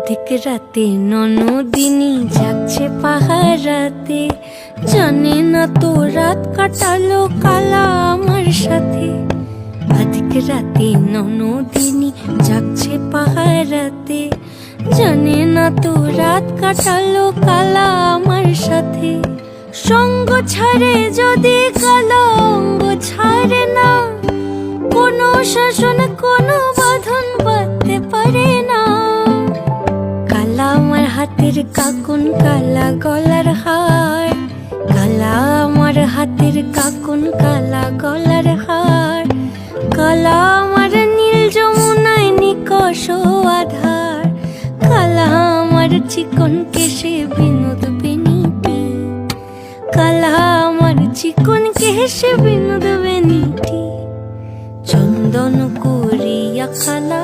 অধিক রাতে ননদিনী জাগছে পাহারাতে, জানে না তো রাত কাটালো কালা আমার সাথে। অধিক রাতে ননদিনী জাগছে পাহারাতে, জানে না তো রাত কাটালো কালা আমার সাথে। সঙ্গ ছাড়ে যদি কালো অঙ্গ ছাড়ে না, কোনো শাসন কোনো বাঁধন বাঁধতে পারে না। কালা আমার হাতের কাকুন কালা গলার হার, কালা আমার হাতের কাকুন কালা গলার হার। কালা আমার নীল যমুনায় নিকষ আধার, কালা আমার চিকন কেশে বিনোদ বেনিটি, কালা আমার চিকন কেশে বিনোদ বেনিটি। চন্দন করিয়া কালা